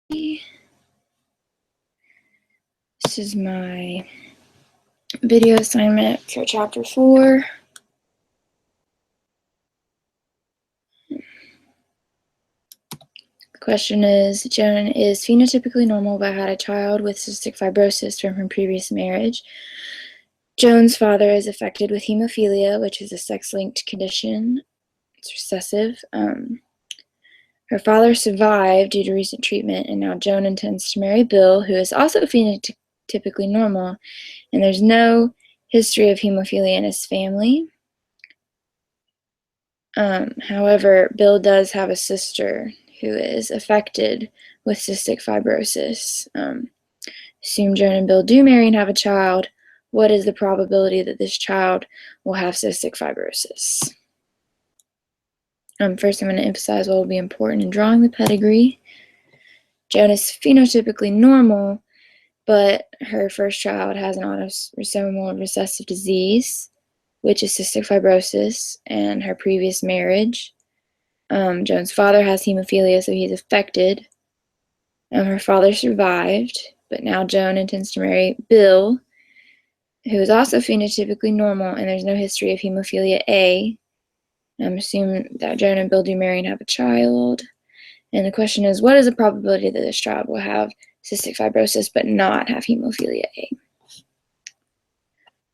This is my video assignment for chapter 4. The question is, Joan is phenotypically normal but had a child with cystic fibrosis from her previous marriage. Joan's father is affected with hemophilia, which is a sex-linked condition. It's recessive. Her father survived due to recent treatment, and now Joan intends to marry Bill, who is also phenotypically normal, and there's no history of hemophilia in his family. However, Bill does have a sister who is affected with cystic fibrosis. Assume Joan and Bill do marry and have a child. What is the probability that this child will have cystic fibrosis? First, I'm going to emphasize what will be important in drawing the pedigree. Joan is phenotypically normal, but her first child has an autosomal recessive disease, which is cystic fibrosis, and her previous marriage. Joan's father has hemophilia, so he's affected. Her father survived, but now Joan intends to marry Bill, who is also phenotypically normal, and there's no history of hemophilia A. Assume that Joan and Bill do marry and have a child. And the question is, what is the probability that this child will have cystic fibrosis but not have hemophilia A?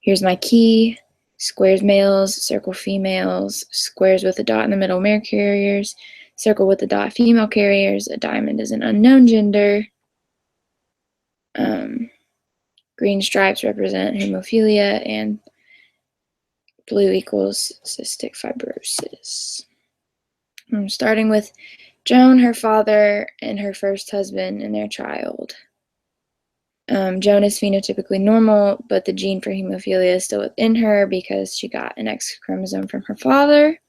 Here's my key. Squares males, circle females, squares with a dot in the middle male carriers, circle with a dot female carriers, a diamond is an unknown gender. Green stripes represent hemophilia, and blue equals cystic fibrosis. I'm starting with Joan, her father, and her first husband and their child. Joan is phenotypically normal, but the gene for hemophilia is still within her because she got an X chromosome from her father.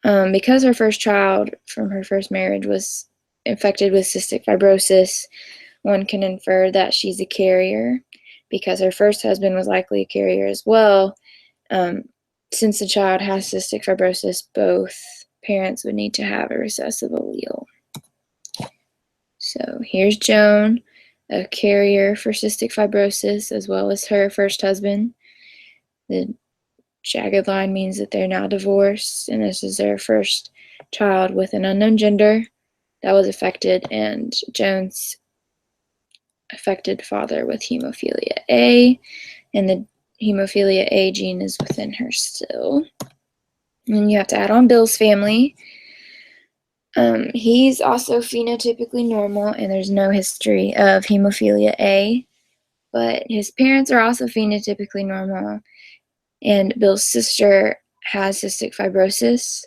Because her first child from her first marriage was infected with cystic fibrosis, one can infer that she's a carrier because her first husband was likely a carrier as well. Since the child has cystic fibrosis, both parents would need to have a recessive allele. So here's Joan, a carrier for cystic fibrosis, as well as her first husband. The jagged line means that they're now divorced, and this is their first child with an unknown gender that was affected, and Joan's affected father with hemophilia A, and the hemophilia A gene is within her still. And you have to add on Bill's family. He's also phenotypically normal, and there's no history of hemophilia A, but his parents are also phenotypically normal, and Bill's sister has cystic fibrosis.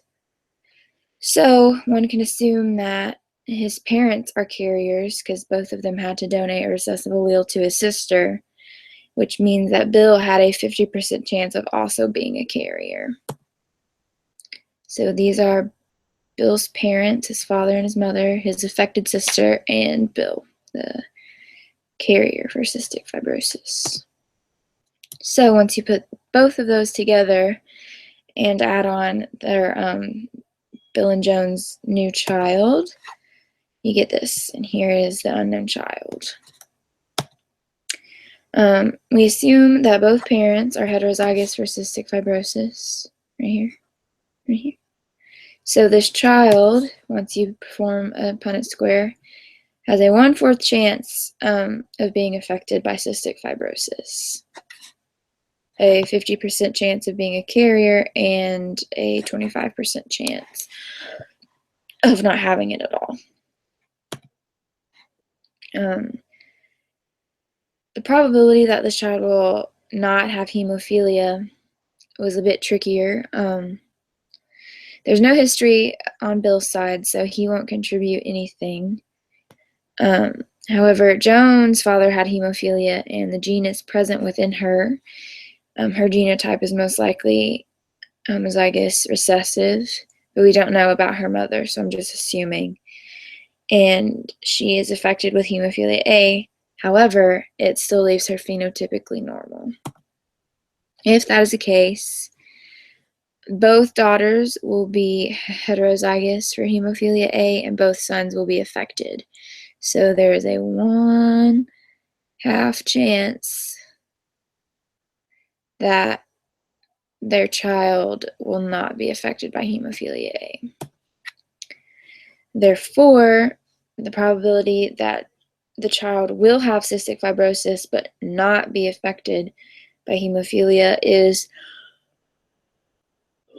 So one can assume that his parents are carriers because both of them had to donate a recessive allele to his sister, which means that Bill had a 50% chance of also being a carrier. So these are Bill's parents, his father and his mother, his affected sister, and Bill, the carrier for cystic fibrosis. So once you put both of those together and add on their Bill and Joan's new child, you get this, and here is the unknown child. We assume that both parents are heterozygous for cystic fibrosis, right here. So this child, once you perform a Punnett square, has a 1/4 chance of being affected by cystic fibrosis, a 50% chance of being a carrier, and a 25% chance of not having it at all. The probability that this child will not have hemophilia was a bit trickier. There's no history on Bill's side, so he won't contribute anything. However, Joan's father had hemophilia, and the gene is present within her. Her genotype is most likely homozygous recessive, but we don't know about her mother, so I'm just assuming. And she is affected with hemophilia A. However, it still leaves her phenotypically normal. If that is the case, both daughters will be heterozygous for hemophilia A, and both sons will be affected. So there is a 1/2 chance that their child will not be affected by hemophilia A. Therefore, the probability that the child will have cystic fibrosis but not be affected by hemophilia is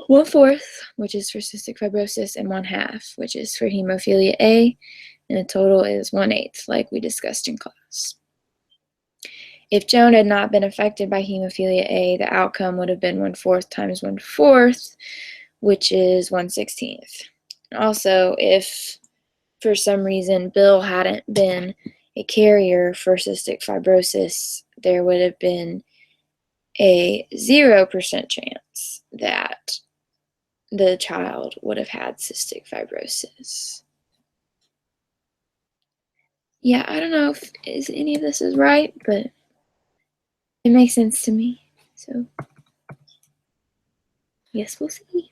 1/4, which is for cystic fibrosis, and 1/2, which is for hemophilia A, and the total is 1/8, like we discussed in class. If Joan had not been affected by hemophilia A, the outcome would have been 1/4 times 1/4, which is 1/16. Also, if for some reason Bill hadn't been a carrier for cystic fibrosis, there would have been a 0% chance that the child would have had cystic fibrosis. Yeah, I don't know if any of this is right, but it makes sense to me. So, yes, we'll see.